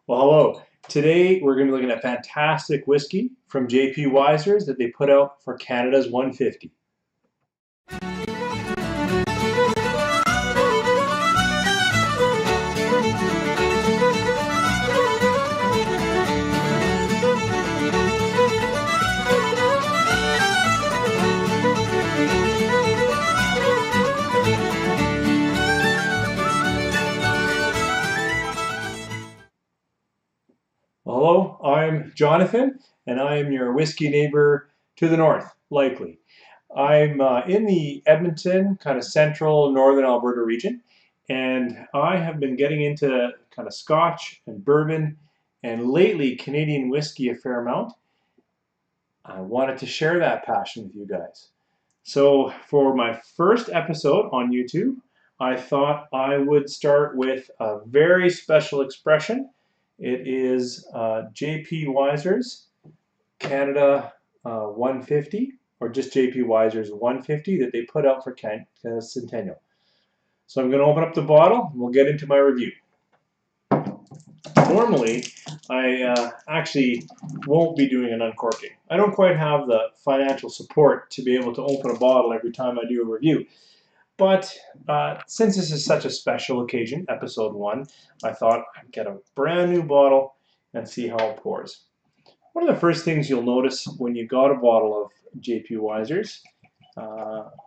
Well, hello. Today we're going to be looking at fantastic whiskey from JP Wiser's that they put out for Canada's 150. Well, hello, I'm Jonathan, and I am your whiskey neighbor to the north, likely. I'm in the Edmonton, kind of central northern Alberta region, and I have been getting into kind of Scotch and bourbon and lately Canadian whiskey a fair amount. I wanted to share that passion with you guys. So for my first episode on YouTube, I thought I would start with a very special expression. It is JP Wiser's Canada 150, or just JP Wiser's 150 that they put out for Canada Centennial. So I'm going to open up the bottle and we'll get into my review. Normally, I actually won't be doing an uncorking. I don't quite have the financial support to be able to open a bottle every time I do a review. But since this is such a special occasion, episode 1, I thought I'd get a brand new bottle and see how it pours. One of the first things you'll notice when you got a bottle of JP Wiser's,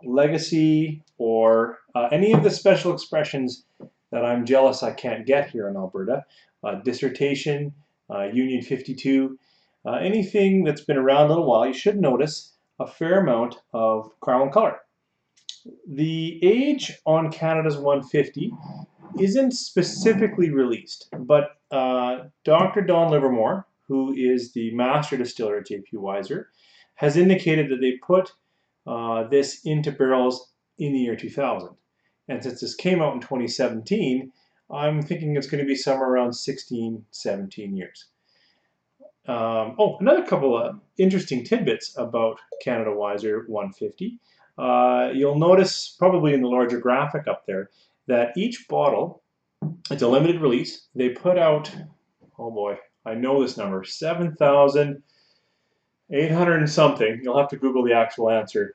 Legacy, or any of the special expressions that I'm jealous I can't get here in Alberta, Dissertation, Union 52, anything that's been around a little while, you should notice a fair amount of crown color. The age on Canada's 150 isn't specifically released, but Dr. Don Livermore, who is the master distiller at JP Wiser, has indicated that they put this into barrels in the year 2000. And since this came out in 2017, I'm thinking it's going to be somewhere around 16, 17 years. Another couple of interesting tidbits about Canada Wiser 150. You'll notice probably in the larger graphic up there that each bottle, it's a limited release. They put out, oh boy, I know this number, 7,800 and something. You'll have to Google the actual answer.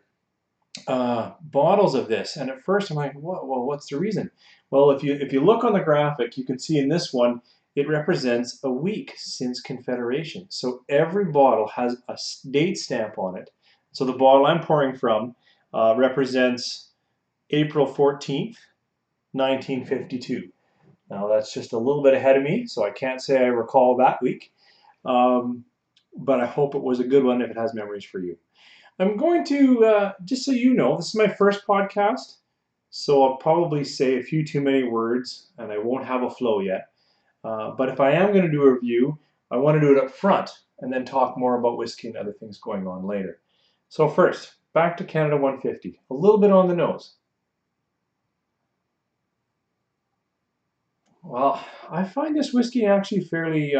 Bottles of this, and at first I'm like, well, what's the reason? Well, if you look on the graphic, you can see in this one it represents a week since Confederation. So every bottle has a date stamp on it. So the bottle I'm pouring from represents April 14th, 1952. Now that's just a little bit ahead of me, so I can't say I recall that week, but I hope it was a good one if it has memories for you. I'm going to, just so you know, this is my first podcast, so I'll probably say a few too many words and I won't have a flow yet. But if I am going to do a review, I want to do it up front and then talk more about whiskey and other things going on later. So first, back to Canada 150, a little bit on the nose. Well, I find this whiskey actually fairly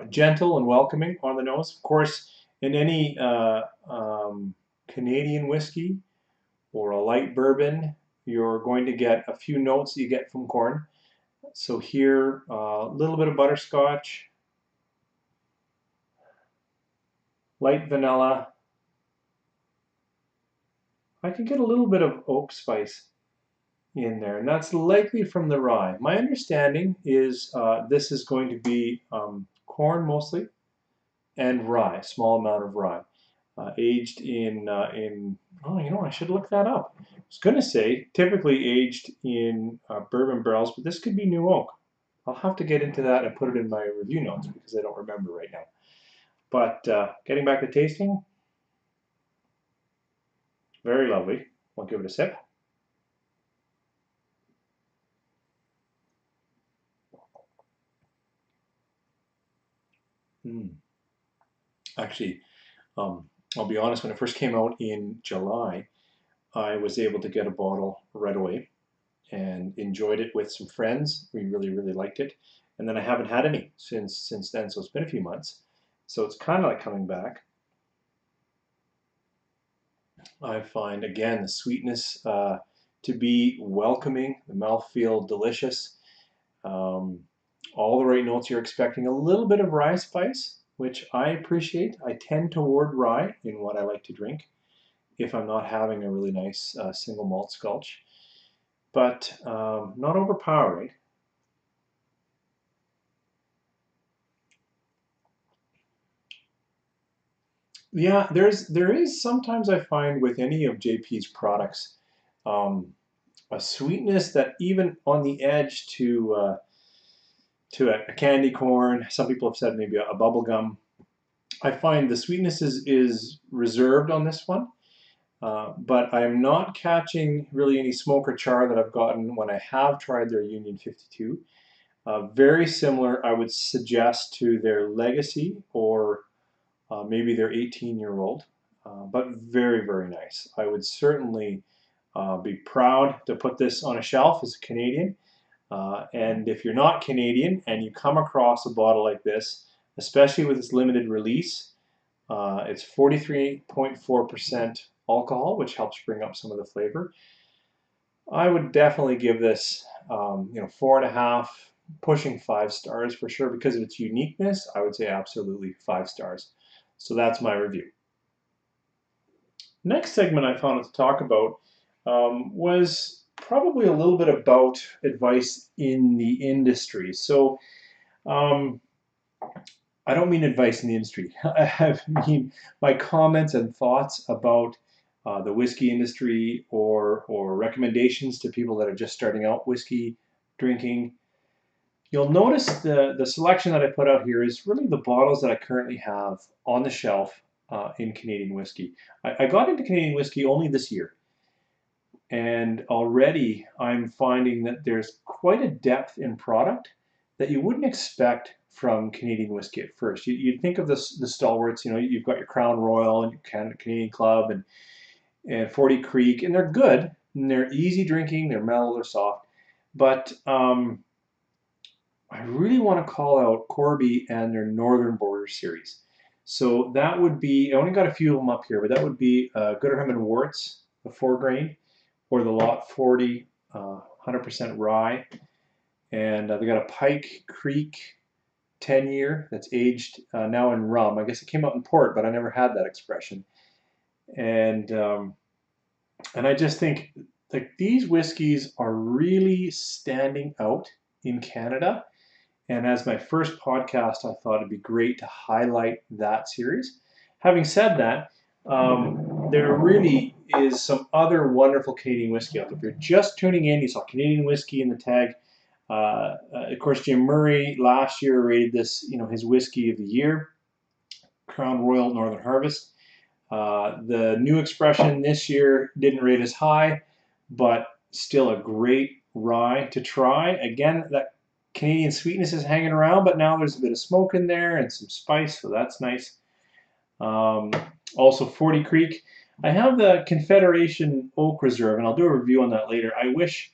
gentle and welcoming on the nose. Of course, in any Canadian whiskey or a light bourbon, you're going to get a few notes that you get from corn. So here, a little bit of butterscotch, light vanilla. I can get a little bit of oak spice in there, and that's likely from the rye. My understanding is this is going to be corn mostly, and rye, small amount of rye, aged in oh, you know, I should look that up. I was going to say typically aged in bourbon barrels, but this could be new oak. I'll have to get into that and put it in my review notes because I don't remember right now. But getting back to tasting, very lovely. I'll give it a sip. Actually, I'll be honest, when it first came out in July, I was able to get a bottle right away and enjoyed it with some friends. We really, really liked it. And then I haven't had any since then, so it's been a few months. So it's kind of like coming back. I find, again, the sweetness to be welcoming, the mouthfeel delicious. all the right notes. You're expecting a little bit of rye spice, which I appreciate. I tend toward rye in what I like to drink if I'm not having a really nice single malt Scotch, but not overpowering. Yeah, there is sometimes I find with any of JP's products um, a sweetness that even on the edge to a candy corn. Some people have said maybe a bubble gum. I find the sweetness is reserved on this one, but I'm not catching really any smoke or char that I've gotten when I have tried their Union 52. Very similar, I would suggest, to their Legacy or maybe their 18-year-old, but very, very nice. I would certainly be proud to put this on a shelf as a Canadian. And if you're not Canadian and you come across a bottle like this, especially with its limited release, it's 43.4% alcohol, which helps bring up some of the flavor. I would definitely give this, 4.5, pushing 5 stars for sure because of its uniqueness. I would say absolutely 5 stars. So that's my review. Next segment I found to talk about was probably a little bit about advice in the industry. So um, I don't mean advice in the industry. I mean my comments and thoughts about the whiskey industry or recommendations to people that are just starting out whiskey drinking. You'll notice the selection that I put out here is really the bottles that I currently have on the shelf in Canadian whiskey. I got into Canadian whiskey only this year, and already I'm finding that there's quite a depth in product that you wouldn't expect from Canadian whiskey at first. You'd think of the stalwarts, you've got your Crown Royal and your Canadian Club and 40 Creek, and they're good, and they're easy drinking, they're mellow, they're soft, but I really want to call out Corby and their Northern Border series. So that would be, I only got a few of them up here, but that would be Gooderham and Worts, the 4 grain, or the Lot 40, 100% rye. And they got a Pike Creek 10-year that's aged now in rum. I guess it came out in port, but I never had that expression. And I just think like these whiskeys are really standing out in Canada. And as my first podcast, I thought it'd be great to highlight that series. Having said that, there really is some other wonderful Canadian whiskey out there. If you're just tuning in, you saw Canadian whiskey in the tag. Of course, Jim Murray last year rated this, his whiskey of the year, Crown Royal Northern Harvest. The new expression this year didn't rate as high, but still a great rye to try. Again, that Canadian sweetness is hanging around, but now there's a bit of smoke in there and some spice, so that's nice. Also 40 Creek. I have the Confederation Oak Reserve, and I'll do a review on that later. I wish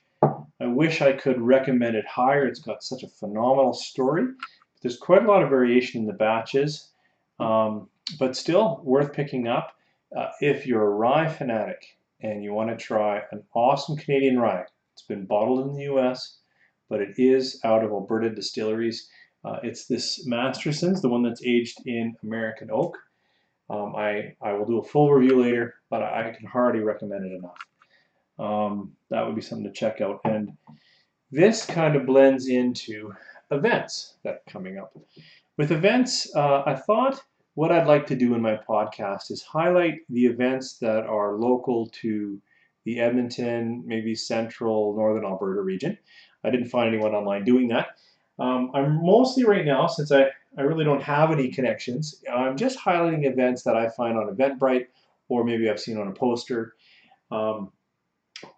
I could recommend it higher. It's got such a phenomenal story. There's quite a lot of variation in the batches, but still worth picking up. If you're a rye fanatic and you want to try an awesome Canadian rye, it's been bottled in the US, but it is out of Alberta distilleries. It's this Masterson's, the one that's aged in American oak. I will do a full review later, but I can hardly recommend it enough. That would be something to check out. And this kind of blends into events that are coming up. With events, I thought what I'd like to do in my podcast is highlight the events that are local to the Edmonton, maybe central, northern Alberta region. I didn't find anyone online doing that. I'm mostly right now, since I really don't have any connections, I'm just highlighting events that I find on Eventbrite or maybe I've seen on a poster.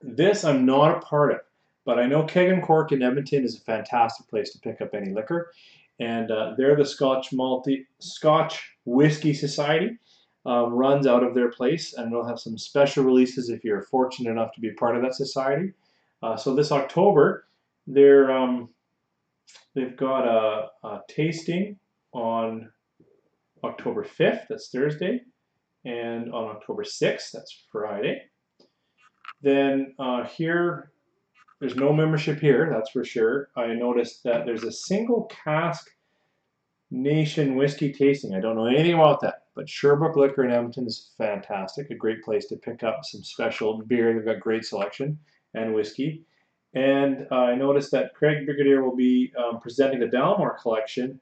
This I'm not a part of, but I know Keg and Cork in Edmonton is a fantastic place to pick up any liquor. And they're the Scotch Whisky Society, runs out of their place, and they'll have some special releases if you're fortunate enough to be a part of that society. So this October, they've got a tasting on October 5th, that's Thursday, and on October 6th, that's Friday. Then here There's no membership here, that's for sure. I noticed that there's a single cask nation whiskey tasting. I don't know anything about that, but Sherbrooke Liquor in Edmonton is fantastic. A great place to pick up some special beer. They've got great selection and whiskey. And I noticed that Craig Brigadier will be presenting the Dalmore collection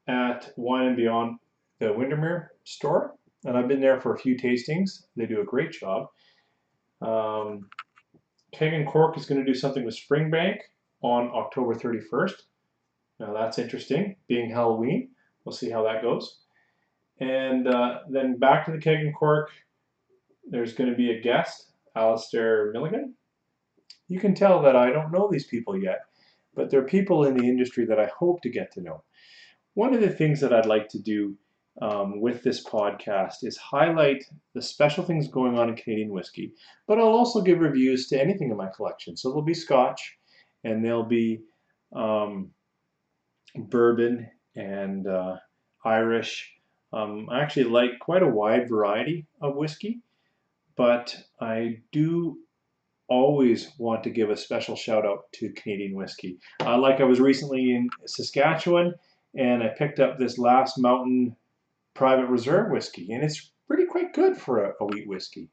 at Wine and Beyond, the Windermere store. And I've been there for a few tastings. They do a great job. Keg and Cork is going to do something with Springbank on October 31st. Now that's interesting, being Halloween. We'll see how that goes. And then back to the Keg and Cork, there's going to be a guest, Alistair Milligan. You can tell that I don't know these people yet, but they're people in the industry that I hope to get to know. One of the things that I'd like to do with this podcast is highlight the special things going on in Canadian whiskey, but I'll also give reviews to anything in my collection. So there'll be Scotch, and there'll be bourbon and Irish. I actually like quite a wide variety of whiskey, but I do always want to give a special shout out to Canadian whiskey. Like I was recently in Saskatchewan, and I picked up this Last Mountain Private Reserve whiskey, and it's really quite good for a wheat whiskey.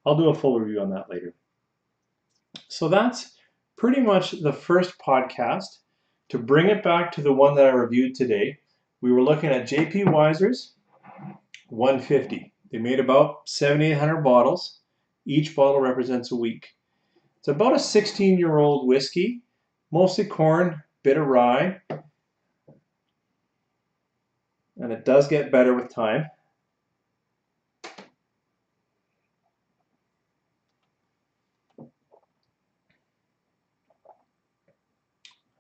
I'll do a full review on that later. So that's pretty much the first podcast. To bring it back to the one that I reviewed today, we were looking at J.P. Weiser's 150. They made about 7,800 bottles. Each bottle represents a week. It's about a 16-year-old whiskey, mostly corn, bit of rye, and it does get better with time.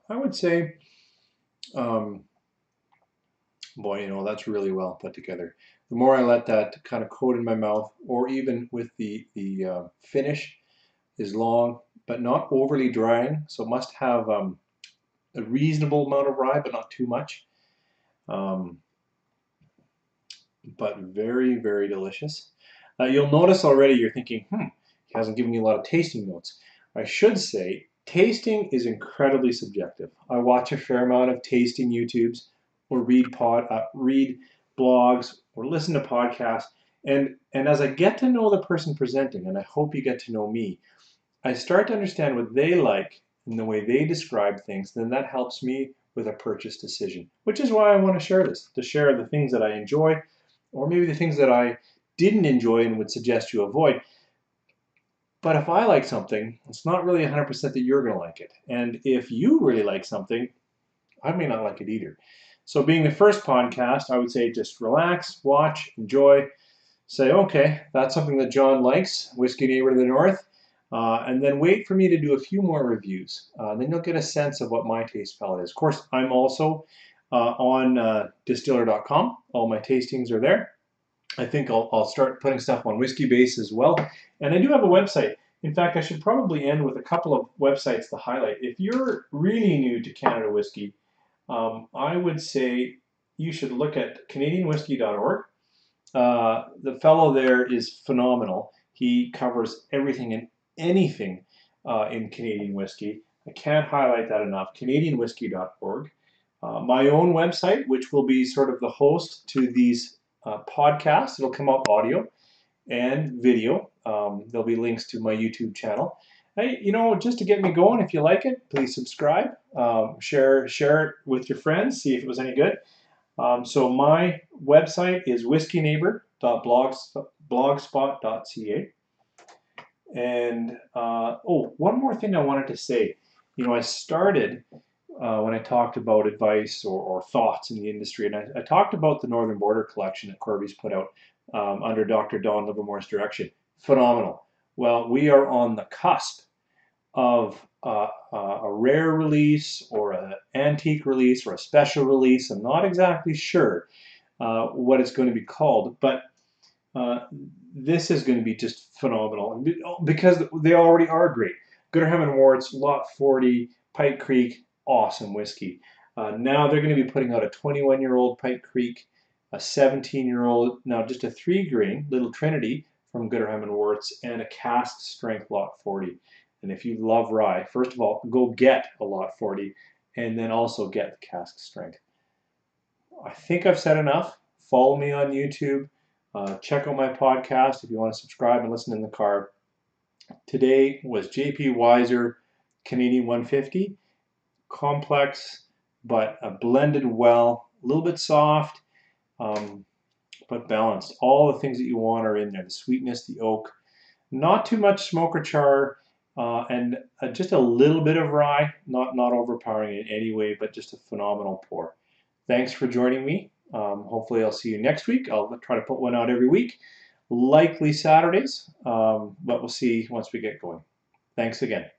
I would say, boy, that's really well put together. The more I let that kind of coat in my mouth, or even with the finish, is long, but not overly drying. So it must have a reasonable amount of rye, but not too much. But very, very delicious. You'll notice already you're thinking, he hasn't given me a lot of tasting notes. I should say, tasting is incredibly subjective. I watch a fair amount of tasting YouTubes, or read blogs, or listen to podcasts, and as I get to know the person presenting, and I hope you get to know me, I start to understand what they like and the way they describe things. Then that helps me with a purchase decision, which is why I want to share this, to share the things that I enjoy, or maybe the things that I didn't enjoy and would suggest you avoid. But if I like something, it's not really 100% that you're going to like it. And if you really like something, I may not like it either. So being the first podcast, I would say just relax, watch, enjoy, say, okay, that's something that John likes, Whiskey Neighbor to the North, and then wait for me to do a few more reviews. Then you'll get a sense of what my taste palette is. Of course, I'm also on distiller.com. All my tastings are there. I think I'll start putting stuff on Whiskey Base as well. And I do have a website. In fact, I should probably end with a couple of websites to highlight. If you're really new to Canada whiskey, I would say you should look at canadianwhiskey.org. The fellow there is phenomenal. He covers everything and anything in Canadian whiskey. I can't highlight that enough. canadianwhiskey.org. My own website, which will be sort of the host to these podcasts. It'll come out audio and video. There'll be links to my YouTube channel. Hey, just to get me going, if you like it, please subscribe. Share it with your friends. See if it was any good. So my website is whiskyneighbor.blogspot.ca. And one more thing I wanted to say. I started when I talked about advice or thoughts in the industry, and I talked about the Northern Border collection that Corby's put out under Dr. Don Livermore's direction. Phenomenal. Well, we are on the cusp of a rare release or an antique release or a special release. I'm not exactly sure what it's going to be called, but this is going to be just phenomenal because they already are great. Gooderham and Warts, Lot 40, Pike Creek, awesome whiskey. Now they're going to be putting out a 21-year-old Pike Creek, a 17-year-old, now just a 3-grain Little Trinity from Gooderham and Warts, and a cask strength Lot 40. And if you love rye, first of all, go get a lot 40 and then also get the cask strength. I think I've said enough. Follow me on YouTube. Check out my podcast if you want to subscribe and listen in the car. Today was JP Weiser Canadian 150. Complex, but blended well, a little bit soft, but balanced. All the things that you want are in there. The sweetness, the oak, not too much smoke or char, and just a little bit of rye, not overpowering in any way, but just a phenomenal pour. Thanks for joining me. Hopefully I'll see you next week. I'll try to put one out every week, likely Saturdays, but we'll see once we get going. Thanks again.